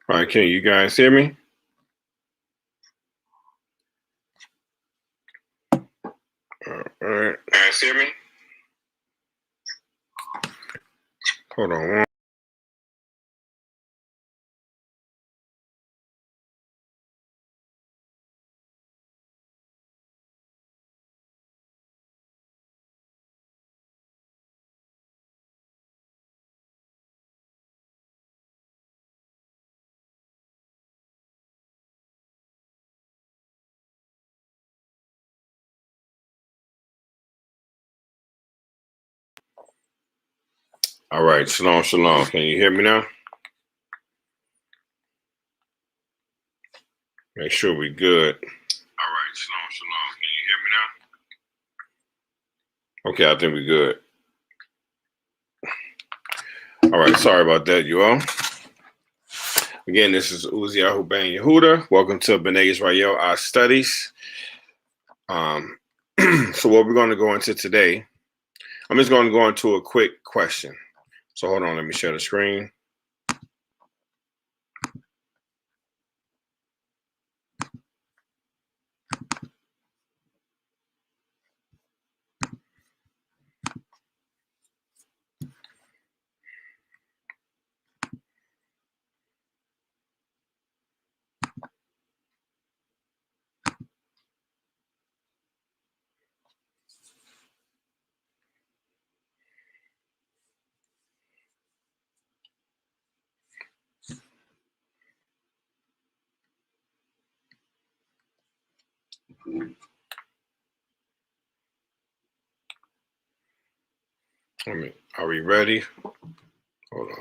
All right, can you guys hear me? All right, guys hear me? Hold on. All right, shalom, shalom. Can you hear me now? Make sure we good. All right, shalom, shalom. Can you hear me now? Okay, I think we're good. All right, sorry about that, you all. Again, this is Uziah Ben Yehuda. Welcome to BENEY YISRAEL, our studies. So what we're going to go into today, I'm just going to go into a quick question. So hold on, let me share the screen. Are we ready? Hold on.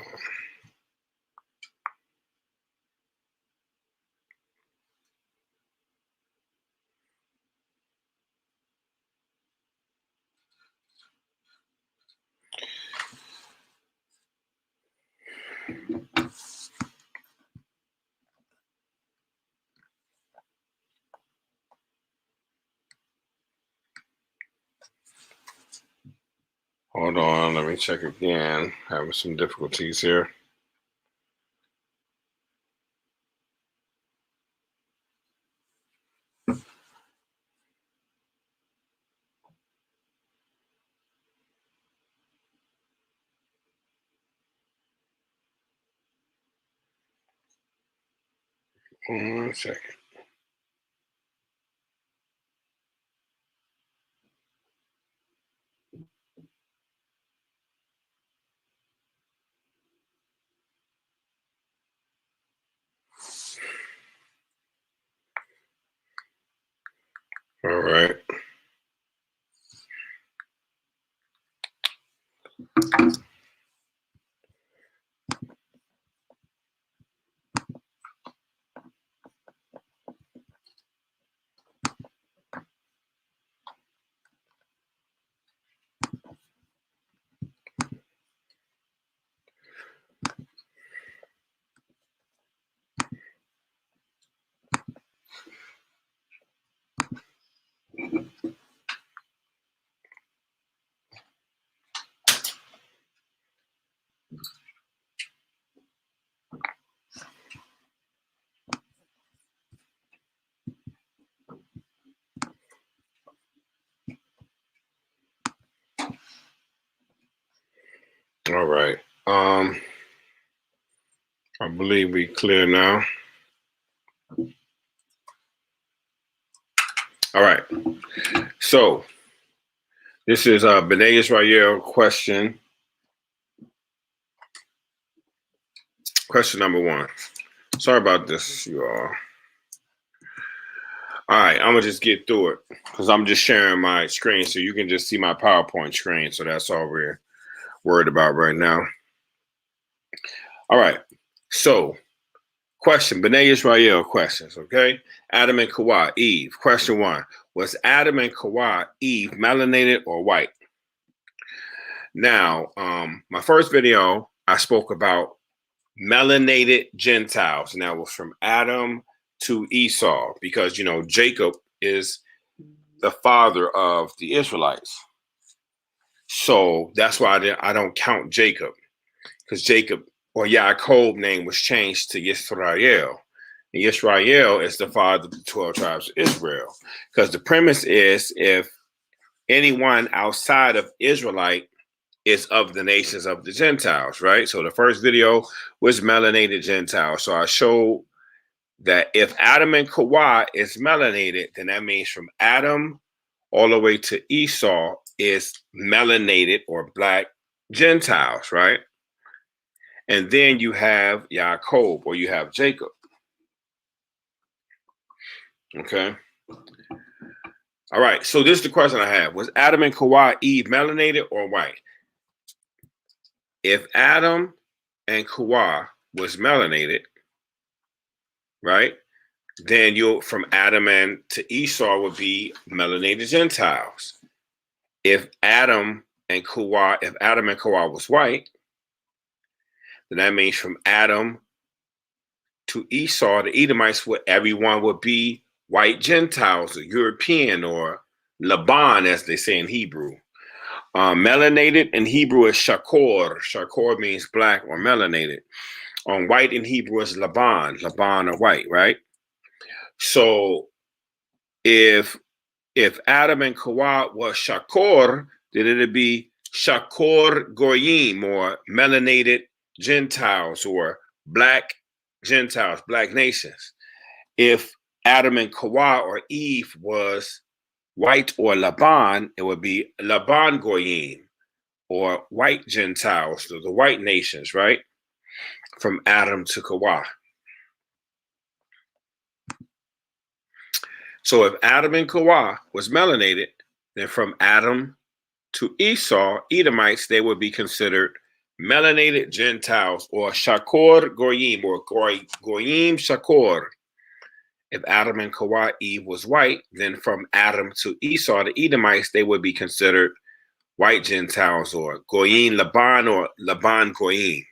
Hold on, let me check again. Having some difficulties here. One second. All right. All right. I believe we clear now. All right. So this is BENEY YISRAEL question. Question number 1. Sorry about this, you all. All right, I'm gonna just get through it because I'm just sharing my screen so you can just see my PowerPoint screen. So that's all we're worried about right now. All right. So question, BENEY YISRAEL questions, okay? Adam and Chawah, Eve. Question 1. Was Adam and Chawah, Eve, melanated or white? Now, my first video, I spoke about melanated Gentiles, and that was from Adam to Esau, because, you know, Jacob is the father of the Israelites. So that's why I don't count Jacob, because Jacob or Yaakov name was changed to YISRAEL. And YISRAEL is the father of the 12 tribes of Israel. Because the premise is if anyone outside of Israelite is of the nations of the Gentiles, right? So the first video was melanated Gentiles. So I showed that if Adam and Chawah is melanated, then that means from Adam all the way to Esau is melanated or black Gentiles, right? And then you have Yaakov or you have Jacob. Okay. All right. So this is the question I have. Was Adam and Chawah Eve melanated or white? If Adam and Chawah was melanated, right? Then you from Adam and to Esau would be melanated Gentiles. If Adam and Chawah was white, then that means from Adam to Esau, the Edomites, everyone would be white Gentiles, or European, or Laban, as they say in Hebrew. Melanated in Hebrew is shakor. Shakor means black or melanated. White in Hebrew is Laban. Laban or white, right? So if Adam and Chawah was shakor, then it'd be shakor goyim, or melanated Gentiles, or black Gentiles, black nations. If Adam and Chawah or Eve was white or Laban, it would be Laban goyim, or white Gentiles, the white nations, right? From Adam to Chawah. So if Adam and Chawah was melanated, then from Adam to Esau, Edomites, they would be considered melanated Gentiles, or shakor goyim, or goyim shakor. If Adam and Chawah, Eve was white, then from Adam to Esau, the Edomites, they would be considered white Gentiles, or goyim Laban, or Laban goyim.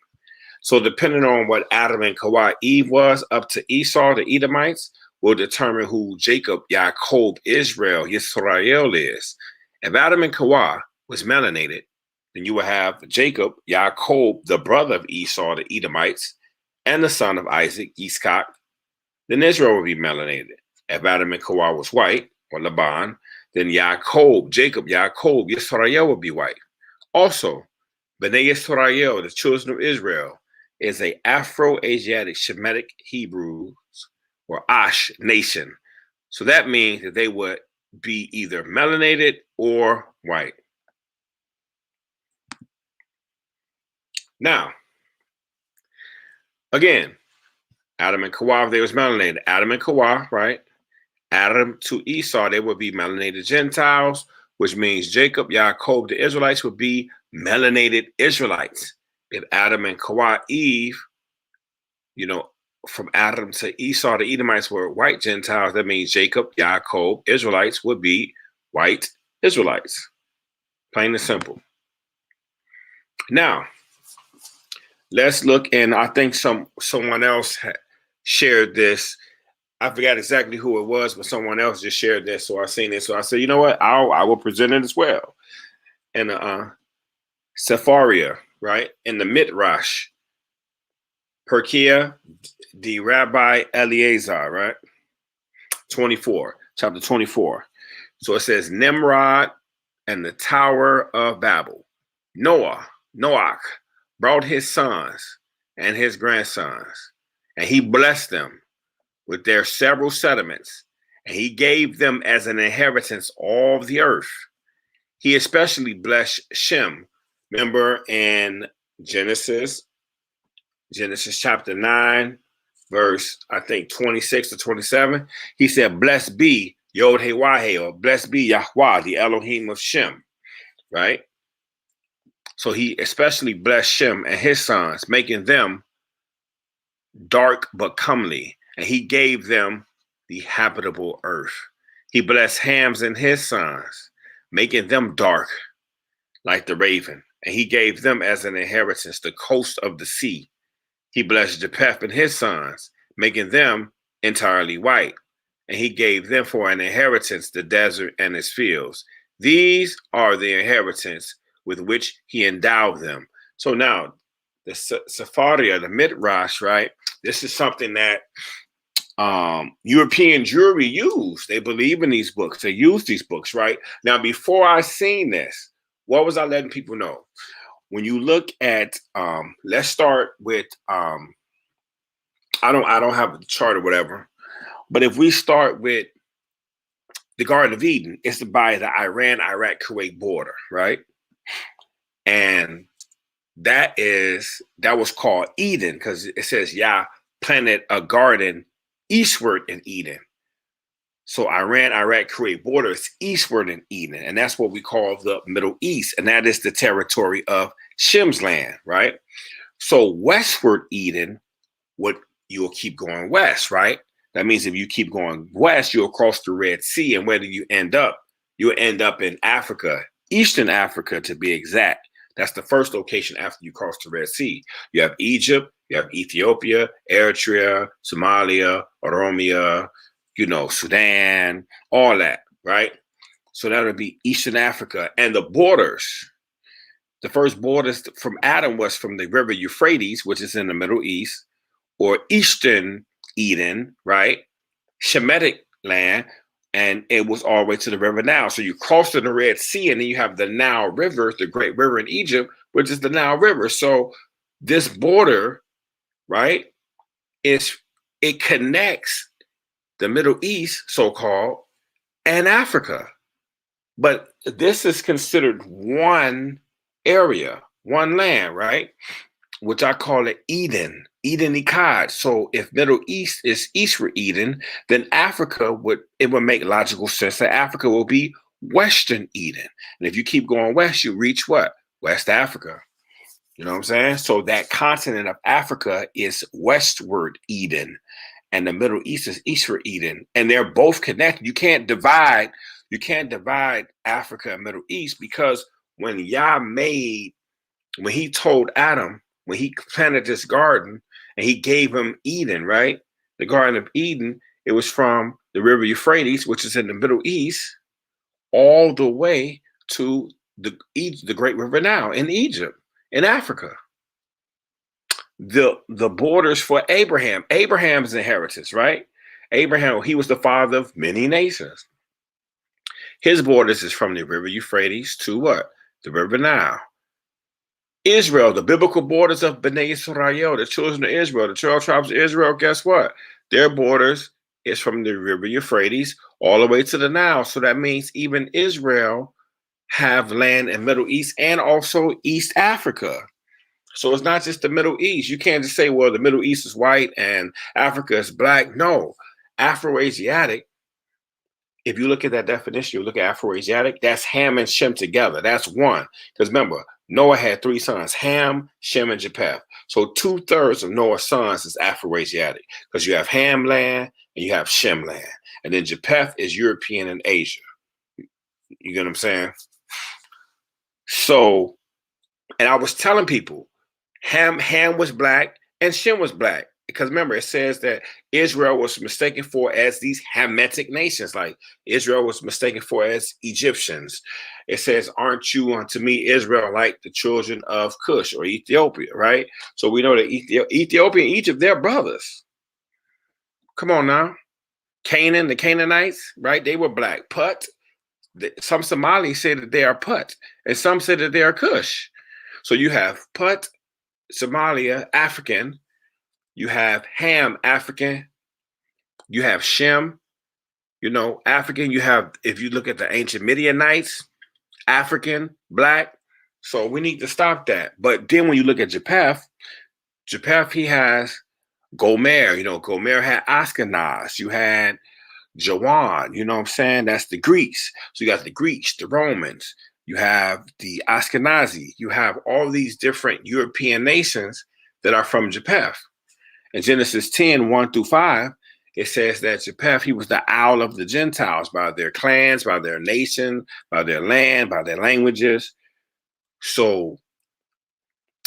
So depending on what Adam and Chawah, Eve was up to Esau, the Edomites, will determine who Jacob, Yaakov, Israel, YISRAEL is. If Adam and Chawah was melanated, then you will have Jacob, Yaakov, the brother of Esau, the Edomites, and the son of Isaac, Yitzchak. Then Israel will be melanated. If Adam and Chawah was white, or Laban, then Jacob, YISRAEL will be white. Also, BENEY YISRAEL, the children of Israel, is a Afro-Asiatic Shemitic Hebrews, or AASH nation. So that means that they would be either melanated or white. Now, again, Adam and Chawah, if they was melanated, Adam and Chawah, right? Adam to Esau, they would be melanated Gentiles, which means Jacob, Yaakov, the Israelites would be melanated Israelites. If Adam and Chawah, Eve, from Adam to Esau, the Edomites were white Gentiles. That means Jacob, Yaakov, Israelites would be white Israelites. Plain and simple. Now, let's look, and I think someone else shared this. I forgot exactly who it was, but someone else just shared this. So I seen it. So I said, you know what? I will present it as well. And Sepharia, right? In the Midrash, Perkia, the Rabbi Eliezer, right? 24, chapter 24. So it says Nimrod and the Tower of Babel. Noach brought his sons and his grandsons, and he blessed them with their several settlements, and he gave them as an inheritance all the earth. He especially blessed Shem. Remember in Genesis chapter 9, verse, I think 26 to 27, he said, blessed be Yod He Wah He, or blessed be Yahweh, the Elohim of Shem, right? So he especially blessed Shem and his sons, making them dark but comely, and he gave them the habitable earth. He blessed Ham's and his sons, making them dark like the raven, and he gave them as an inheritance the coast of the sea. He blessed Japheth and his sons, making them entirely white, and he gave them for an inheritance the desert and its fields. These are the inheritance with which he endowed them. So now, the Sepharia, the Midrash, right? This is something that European Jewry use. They believe in these books. They use these books, right? Now, before I seen this, what was I letting people know? When you look at, let's start with, I don't have a chart or whatever, but if we start with the Garden of Eden, it's by the Iran-Iraq-Kuwait border, right? And that was called Eden because it says Yah planted a garden eastward in Eden. So Iran, Iraq, Kuwait border is eastward in Eden, and that's what we call the Middle East, and that is the territory of Shem's land, right? So westward Eden, you'll keep going west, right? That means if you keep going west, you'll cross the Red Sea, and where do you end up? You'll end up in Africa, Eastern Africa to be exact. That's the first location after you cross the Red Sea. You have Egypt, you have Ethiopia, Eritrea, Somalia, Oromia, Sudan, all that, right? So that would be Eastern Africa. And the borders, the first borders from Adam was from the river Euphrates, which is in the Middle East, or Eastern Eden, right? Shemitic land, and it was all the way to the river Nile. So you cross to the Red Sea, and then you have the Nile River, the great river in Egypt, which is the Nile River. So this border, right, it connects the Middle East, so-called, and Africa. But this is considered one area, one land, right? Which I call it Eden, Eden-Ikad. So if Middle East is eastward Eden, then Africa would make logical sense that Africa will be Western Eden. And if you keep going west, you reach what? West Africa. You know what I'm saying? So that continent of Africa is westward Eden, and the Middle East is eastward Eden, and they're both connected. You can't divide Africa and Middle East, because when he told Adam, when he planted this garden and he gave him Eden, right? The Garden of Eden, it was from the river Euphrates, which is in the Middle East, all the way to the great river Nile in Egypt, in Africa. The borders for Abraham's inheritance, right? Abraham, he was the father of many nations. His borders is from the river Euphrates to what? The river Nile. Israel, the biblical borders of BENEY, YISRAEL, the children of Israel, the 12 tribes of Israel, guess what? Their borders is from the river Euphrates all the way to the Nile. So that means even Israel have land in Middle East and also East Africa. So it's not just the Middle East. You can't just say, well, the Middle East is white and Africa is black. No, Afro-Asiatic, if you look at that definition, you look at Afro-Asiatic, that's Ham and Shem together. That's one. Because remember, Noah had 3 sons, Ham, Shem, and Japheth. So 2/3 of Noah's sons is Afro-Asiatic, because you have Ham land and you have Shem land. And then Japheth is European and Asia. You get what I'm saying? So, and I was telling people, Ham was black and Shem was black. Because remember, it says that Israel was mistaken for as these Hamitic nations, like Israel was mistaken for as Egyptians. It says, aren't you unto me, Israel, like the children of Cush or Ethiopia, right? So we know that Ethiopia and Egypt, they're brothers. Come on now. Canaan, the Canaanites, right? They were black. Put, some Somalis say that they are Put, and some say that they are Cush. So you have Put, Somalia, African. You have Ham, African. You have Shem, African. You have, if you look at the ancient Midianites, African, black. So we need to stop that. But then when you look at Japheth, he has Gomer. Gomer had Ashkenaz. You had Jawan. You know what I'm saying? That's the Greeks. So you got the Greeks, the Romans. You have the Ashkenazi. You have all these different European nations that are from Japheth. In Genesis 10, 1-5, it says that Japheth, he was the owl of the Gentiles by their clans, by their nation, by their land, by their languages. So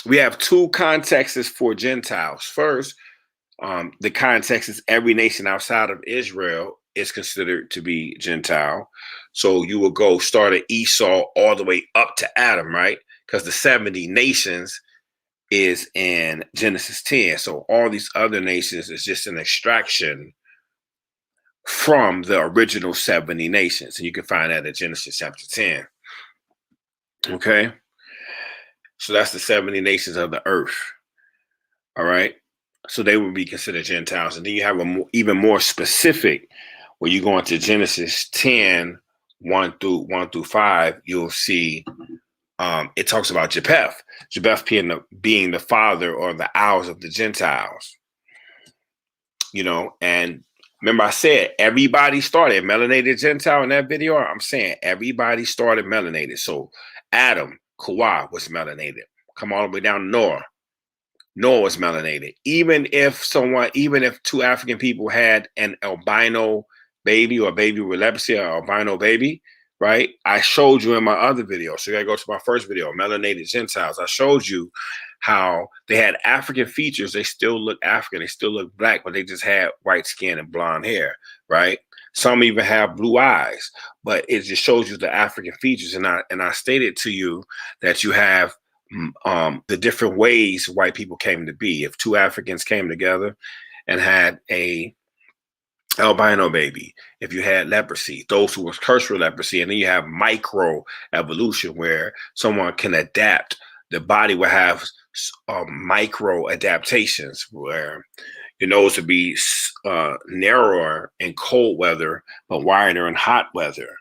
we have 2 contexts for Gentiles. First, the context is every nation outside of Israel is considered to be Gentile. So you will go start at Esau all the way up to Adam, right? because the 70 nations is in Genesis 10. So all these other nations is just an extraction from the original 70 nations. And you can find that in Genesis chapter 10. Okay. So that's the 70 nations of the earth. All right. So they would be considered Gentiles. And then you have even more specific, where you go into Genesis 10, 1 through 5, you'll see it talks about Japheth. Japheth being the father or the owls of the Gentiles. You know, and remember I said everybody started melanated Gentile in that video. I'm saying everybody started melanated. So Adam, Chawah was melanated. Come all the way down to Noah. Noah was melanated. Even if two African people had an albino baby or a baby with leprosy or albino baby, right? I showed you in my other video. So you gotta go to my first video, Melanated Gentiles. I showed you how they had African features. They still look African. They still look black, but they just had white skin and blonde hair, right? Some even have blue eyes, but it just shows you the African features. And I stated to you that you have the different ways white people came to be. If two Africans came together and had a albino baby, if you had leprosy, those who were cursed with leprosy, and then you have micro evolution where someone can adapt. The body will have micro adaptations where your nose would be narrower in cold weather, but wider in hot weather.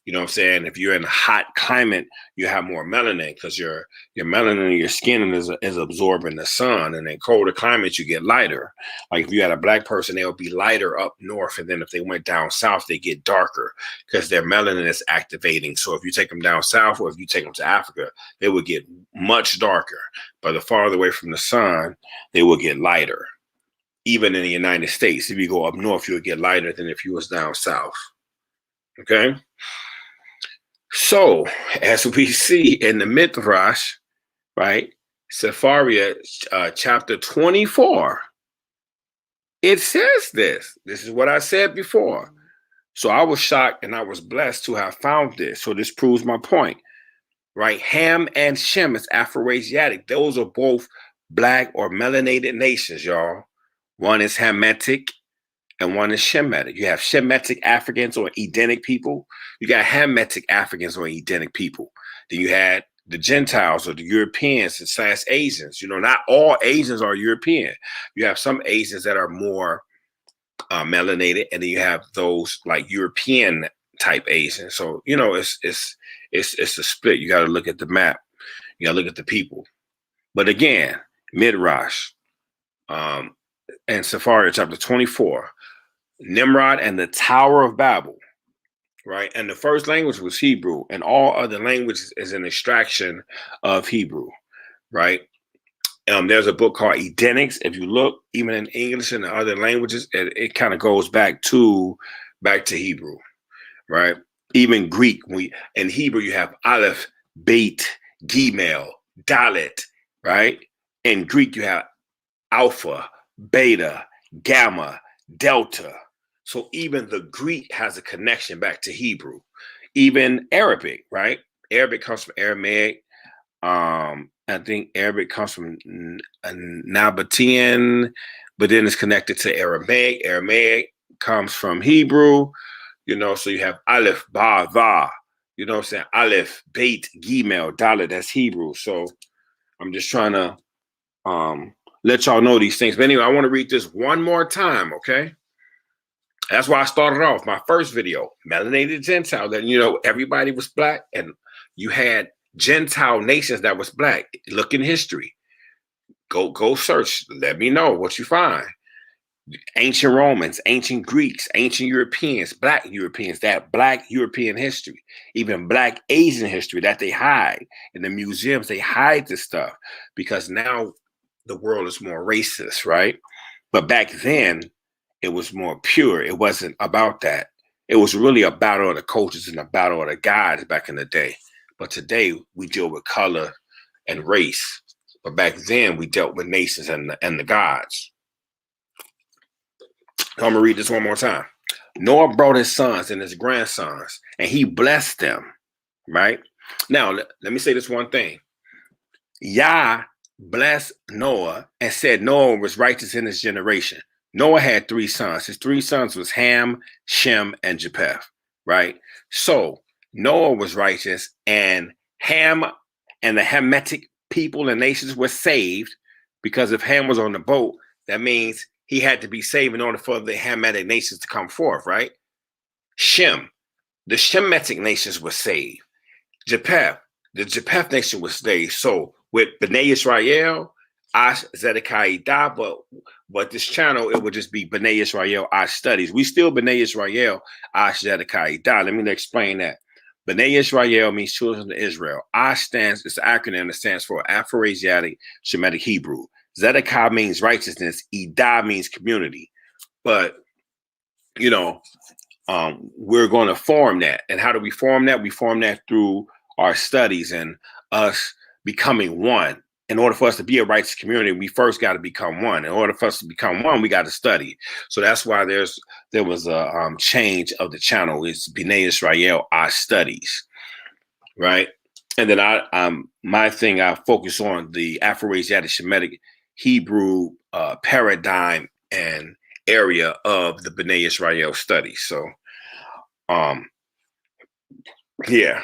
You know what I'm saying? If you're in a hot climate, you have more melanin because your melanin in your skin is absorbing the sun. And in colder climates, you get lighter. Like if you had a black person, they'll be lighter up north. And then if they went down south, they get darker because their melanin is activating. So if you take them down south or if you take them to Africa, they would get much darker. But the farther away from the sun, they will get lighter. Even in the United States, if you go up north, you'll get lighter than if you was down south. Okay? So, as we see in the Midrash, right, Sephariah chapter 24, it says this. This is what I said before. So I was shocked and I was blessed to have found this. So this proves my point, right? Ham and Shem is Afro-Asiatic. Those are both black or melanated nations, y'all. One is Hamitic and one is Shemitic. You have Shemitic Africans or Edenic people. You got Hamitic Africans or Edenic people. Then you had the Gentiles or the Europeans / Asians. You know, not all Asians are European. You have some Asians that are more melanated, and then you have those like European type Asians. So you know, it's a split. You got to look at the map. You got to look at the people. But again, Midrash and Sephariah chapter 24. Nimrod and the Tower of Babel, right? And the first language was Hebrew, and all other languages is an extraction of Hebrew, right? There's a book called Edenics. If you look, even in English and the other languages, it kind of goes back to Hebrew, right? Even Greek, in Hebrew you have Aleph, Beit, Gimel, Dalet, right? In Greek you have Alpha, Beta, Gamma, Delta. So even the Greek has a connection back to Hebrew. Even Arabic, right? Arabic comes from Aramaic. I think Arabic comes from Nabatean, but then it's connected to Aramaic. Aramaic comes from Hebrew, you know, so you have Aleph, Ba, Va, you know what I'm saying? Aleph, Beit, Gimel, Dalet, that's Hebrew. So I'm just trying to let y'all know these things. But anyway, I want to read this one more time, okay? That's why I started off my first video, Melanated Gentile, that, you know, everybody was black and you had Gentile nations that was black. Look in history. Go search. Let me know what you find. Ancient Romans, ancient Greeks, ancient Europeans, black Europeans, that black European history, even black Asian history that they hide in the museums. They hide this stuff because now the world is more racist, right? But back then, it was more pure. It wasn't about that. It was really a battle of the cultures and a battle of the gods back in the day. But today we deal with color and race. But back then we dealt with nations and the gods. I'm gonna read this one more time. Noah brought his sons and his grandsons, and he blessed them. Right now, let me say this one thing. Yah blessed Noah and said Noah was righteous in his generation. Noah had 3 sons. His 3 sons was Ham, Shem, and Japheth, right? So Noah was righteous, and Ham and the Hamitic people and nations were saved, because if Ham was on the boat, that means he had to be saved in order for the Hamitic nations to come forth, right? Shem, the Shemitic nations were saved. Japheth, the Japheth nation was saved. So with BENEY YISRAEL, AASH Zedekiah Da, but this channel, it would just be BENEY YISRAEL AASH Studies. We still BENEY YISRAEL AASH Zedekiah Da. Let me explain that. BENEY YISRAEL means children of Israel. AASH it's an acronym that stands for Afro-Asiatic Shemitic Hebrew. Zedekiah means righteousness. Ida means community. But, you know, we're going to form that. And how do we form that? We form that through our studies and us becoming one. In order for us to be a righteous community, we first got to become one. In order for us to become one, we got to study. So that's why there was a change of the channel. It's BENEY YISRAEL AASH Studies, right? And then my thing, I focus on the Afro-Asiatic Shemitic Hebrew paradigm and area of the BENEY YISRAEL studies. So, yeah.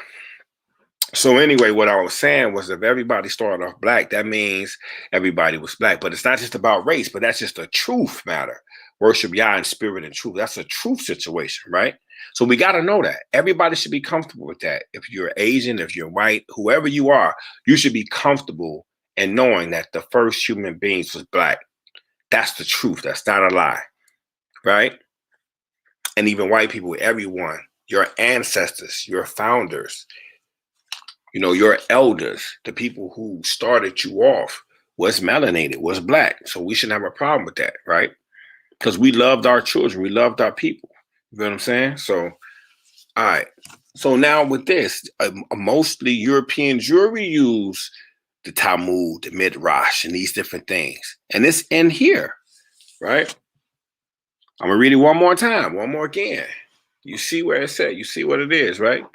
So anyway, what I was saying was, if everybody started off black, that means everybody was black. But it's not just about race, but that's just a truth matter. Worship Yah in spirit and truth. That's a truth situation, right? So we got to know that. Everybody should be comfortable with that. If you're Asian, if you're white, whoever you are, you should be comfortable in knowing that the first human beings was black. That's the truth. That's not a lie, right? And even white people, everyone, your ancestors, your founders, you know, your elders, the people who started you off, was melanated, was black. So we shouldn't have a problem with that, right? Because we loved our children. We loved our people. You know what I'm saying? So, all right. So now with this, mostly European jury use the Talmud, the Midrash, and these different things. And it's in here, right? I'm going to read it one more time, one more again. You see where it's at. You see what it is, right?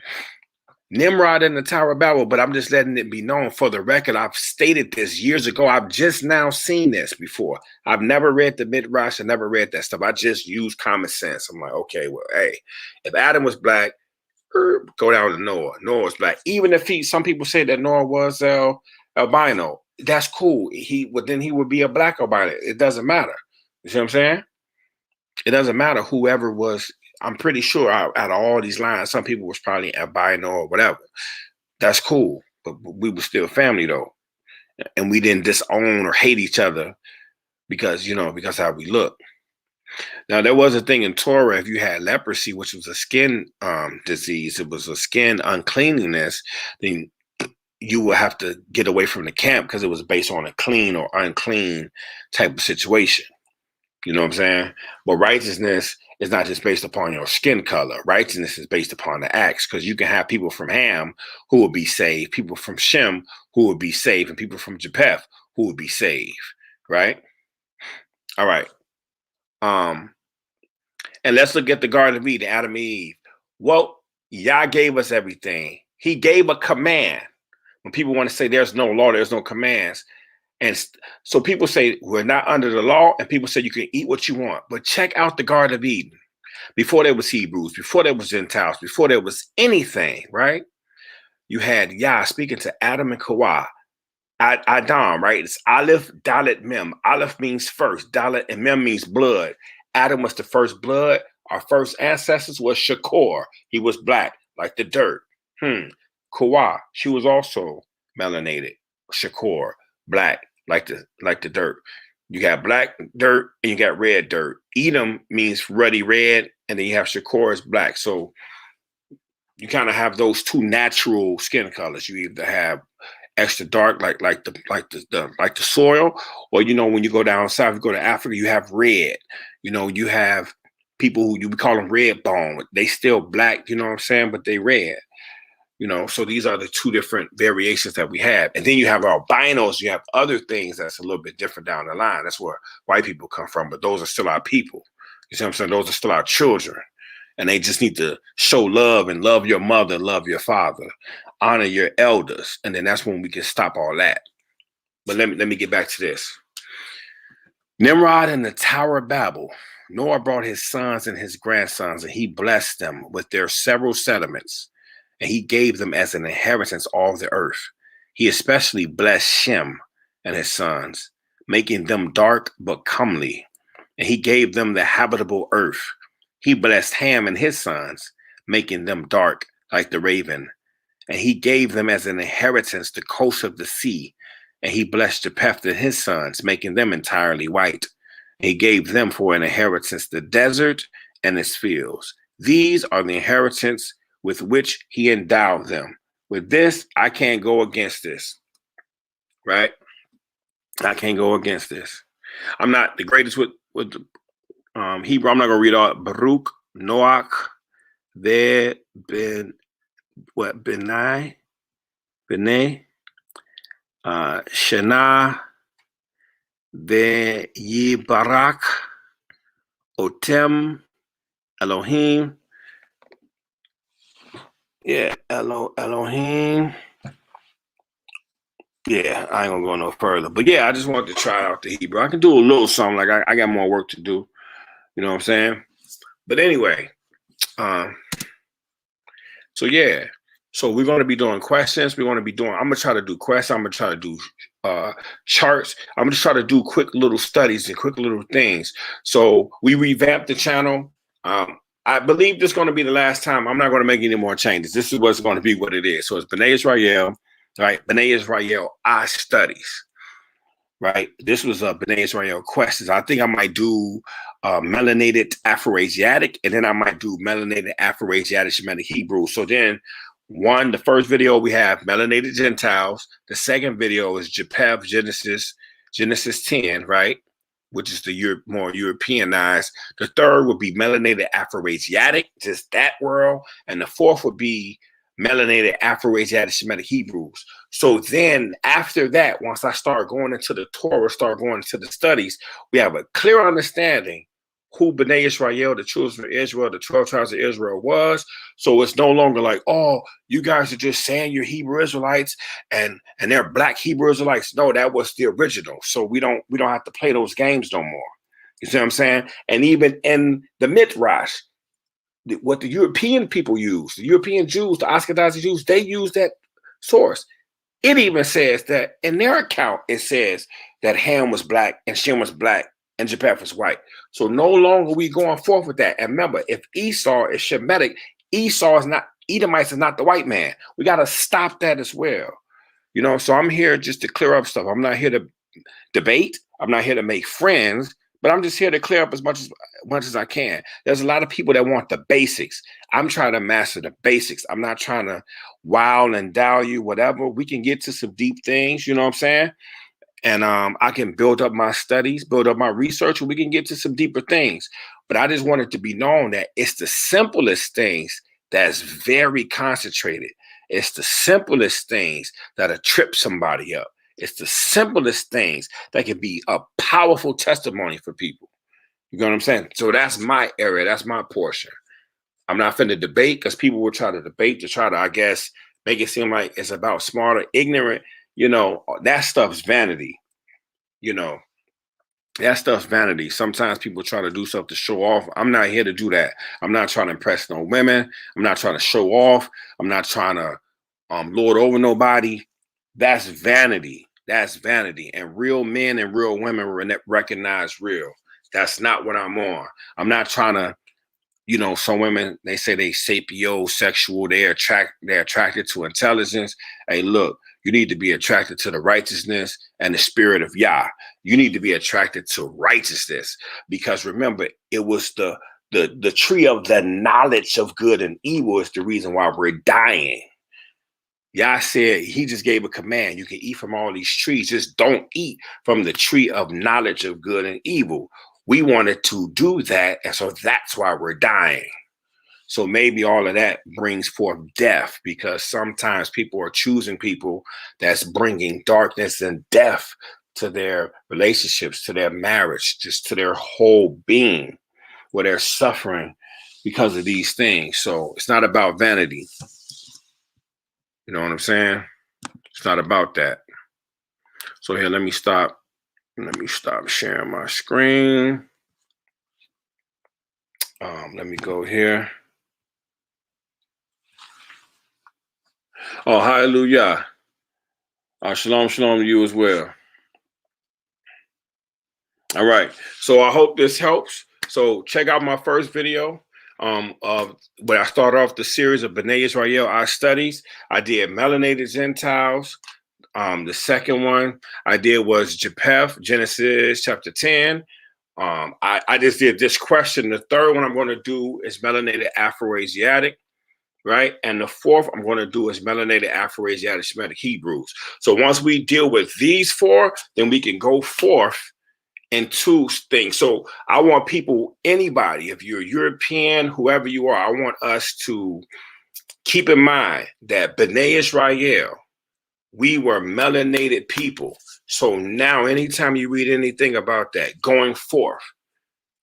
Nimrod in the Tower of Babel, but I'm just letting it be known for the record. I've stated this years ago. I've just now seen this before. I've never read the Midrash. I never read that stuff. I just use common sense. I'm like, okay, well, hey, if Adam was black, go down to Noah. Noah was black. Even if some people say that Noah was albino, that's cool. Then he would be a black albino. It doesn't matter. You see what I'm saying? It doesn't matter whoever was. I'm pretty sure out of all these lines, some people was probably albino or whatever. That's cool. But we were still family though. And we didn't disown or hate each other because how we look. Now, there was a thing in Torah, if you had leprosy, which was a skin disease, it was a skin uncleanliness, then you would have to get away from the camp because it was based on a clean or unclean type of situation. You know what I'm saying? But righteousness is not just based upon your skin color. Righteousness is based upon the acts, because you can have people from Ham who will be saved, people from Shem who will be saved, and people from Japheth who will be saved, right? All right. And let's look at the Garden of Eden, Adam and Eve. Well, Yah gave us everything. He gave a command. When people want to say there's no law, there's no commands. And so people say we're not under the law, and people say you can eat what you want. But check out the Garden of Eden. Before there was Hebrews, before there was Gentiles, before there was anything, right? You had Yah speaking to Adam and Chawah. Adam, right? It's Aleph, Dalet, Mem. Aleph means first. Dalet and Mem means blood. Adam was the first blood. Our first ancestors was Shakor. He was black, like the dirt. Chawah, she was also melanated. Shakor, black, like the dirt. You got black dirt and you got red dirt. Edom means ruddy red, and then you have Shakor as black. So you kind of have those two natural skin colors. You either have extra dark, like the soil, or when you go down south, you go to Africa, you have red. You have people who you call them red bone. They still black, you know what I'm saying, but they red. So these are the two different variations that we have. And then you have albinos, you have other things that's a little bit different down the line. That's where white people come from, but those are still our people. You see what I'm saying? Those are still our children. And they just need to show love and love your mother, love your father, honor your elders. And then that's when we can stop all that. But let me get back to this. Nimrod in the Tower of Babel, Noah brought his sons and his grandsons, and he blessed them with their several settlements, and he gave them as an inheritance all the earth. He especially blessed Shem and his sons, making them dark but comely, and he gave them the habitable earth. He blessed Ham and his sons, making them dark like the raven, and he gave them as an inheritance the coast of the sea. And he blessed Japheth and his sons, making them entirely white. He gave them for an inheritance the desert and its fields. These are the inheritance with which he endowed them. With this, I can't go against this, right? I can't go against this. I'm not the greatest with Hebrew. I'm not going to read all. Baruch, Noach, BENEY, Shana, Yibarak, Otem, Elohim. Yeah, Elohim. Yeah, I ain't gonna go no further. But yeah, I just wanted to try out the Hebrew. I can do a little something. Like I got more work to do. You know what I'm saying? But anyway, so yeah. So we're going to be doing questions. I'm going to try to do questions. I'm going to try to do charts. I'm going to try to do quick little studies and quick little things. So we revamped the channel. I believe this is going to be the last time. I'm not going to make any more changes. This is what's going to be what it is. So it's BENEY YISRAEL, right? BENEY YISRAEL AASH studies, right? This was a BENEY YISRAEL questions. I think I might do melanated Afro-Asiatic, and then I might do melanated Afro-Asiatic Shemitic Hebrew. So then the first video we have Melanated Gentiles. The second video is Japheth, Genesis 10, right? Which is the more Europeanized. The third would be Melanated Afro-Asiatic, just that world. And the fourth would be Melanated Afro-Asiatic Shemitic Hebrews. So then after that, once I start going into the Torah, start going into the studies, we have a clear understanding who BENEY YISRAEL, the children of Israel, the 12 tribes of Israel was. So it's no longer like, oh, you guys are just saying you're Hebrew Israelites and they're black Hebrew Israelites. No, that was the original. So we don't have to play those games no more. You see what I'm saying? And even in the Midrash, what the European people use, the European Jews, the Ashkenazi Jews, they use that source. It even says that in their account, it says that Ham was black and Shem was black and Japheth was white. So no longer we going forth with that. And remember, if Esau is Shemitic, Esau is not, Edomites is not the white man. We got to stop that as well. You know, so I'm here just to clear up stuff. I'm not here to debate. I'm not here to make friends, but I'm just here to clear up as much as I can. There's a lot of people that want the basics. I'm trying to master the basics. I'm not trying to wow and dow you, whatever. We can get to some deep things, you know what I'm saying? And I can build up my studies, build up my research, and we can get to some deeper things. But I just want it to be known that it's the simplest things that's very concentrated. It's the simplest things that'll trip somebody up. It's the simplest things that can be a powerful testimony for people. You know what I'm saying? So that's my area. That's my portion. I'm not finna debate because people will try to debate to try to, I guess, make it seem like it's about smart or ignorant. You know, that stuff's vanity. You know, that stuff's vanity. Sometimes people try to do stuff to show off. I'm not here to do that. I'm not trying to impress no women. I'm not trying to show off. I'm not trying to lord over nobody. That's vanity. That's vanity. And real men and real women recognize real. That's not what I'm on. I'm not trying to, you know, some women, they say they sapiosexual, they're attracted to intelligence. Hey, look, you need to be attracted to the righteousness and the spirit of Yah. You need to be attracted to righteousness because remember, it was the tree of the knowledge of good and evil is the reason why we're dying. Yah said he just gave a command. You can eat from all these trees. Just don't eat from the tree of knowledge of good and evil. We wanted to do that. And so that's why we're dying. So maybe all of that brings forth death because sometimes people are choosing people that's bringing darkness and death to their relationships, to their marriage, just to their whole being, where they're suffering because of these things. So it's not about vanity. You know what I'm saying? It's not about that. So here, let me stop sharing my screen. Let me go here. Oh, hallelujah. Shalom, shalom to you as well. All right. So I hope this helps. So check out my first video of when I started off the series of BENEY YISRAEL I studies. I did Melanated Gentiles. The second one I did was Japheth, Genesis chapter 10. I just did this question. The third one I'm going to do is Melanated Afro-Asiatic. Right. And the fourth I'm going to do is Melanated Afro-Asiatic Semitic Hebrews. So once we deal with these four, then we can go forth into things. So I want people, anybody, if you're European, whoever you are, I want us to keep in mind that BENEY YISRAEL, we were melanated people. So now anytime you read anything about that going forth,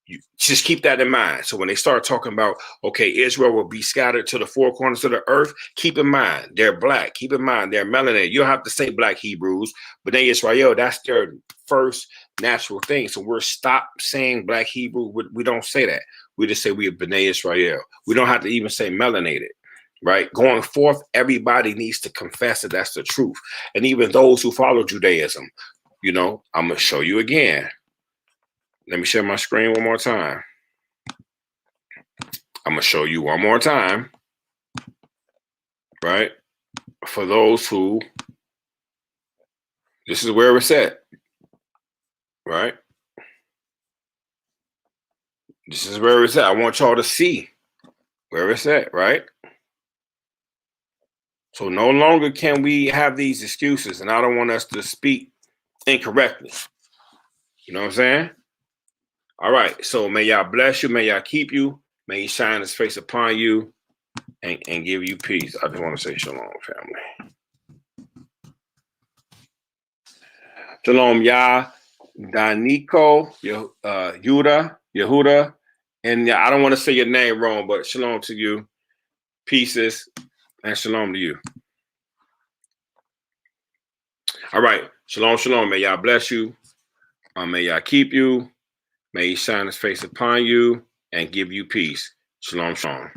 you just keep that in mind. So when they start talking about, okay, Israel will be scattered to the four corners of the earth, keep in mind they're black. Keep in mind they're melanated. You don't have to say black Hebrews, but BENEY YISRAEL, that's their first natural thing. So we're stop saying black Hebrew. We don't say that. We just say we are BENEY YISRAEL. We don't have to even say melanated. Right? Going forth, everybody needs to confess that that's the truth. And even those who follow Judaism, you know, I'm going to show you again. Let me share my screen one more time. I'm going to show you one more time, right? For those who, this is where it's at, right? This is where it's at. I want y'all to see where it's at, right? So no longer can we have these excuses, and I don't want us to speak incorrectly. You know what I'm saying? All right, so may y'all bless you, may y'all keep you, may he shine his face upon you and give you peace. I just want to say shalom, family. Shalom, Yah, Daniko, Yehuda, and I don't want to say your name wrong, but shalom to you, pieces, and shalom to you. All right, shalom, shalom. May y'all bless you, may y'all keep you. May he shine his face upon you and give you peace. Shalom, shalom.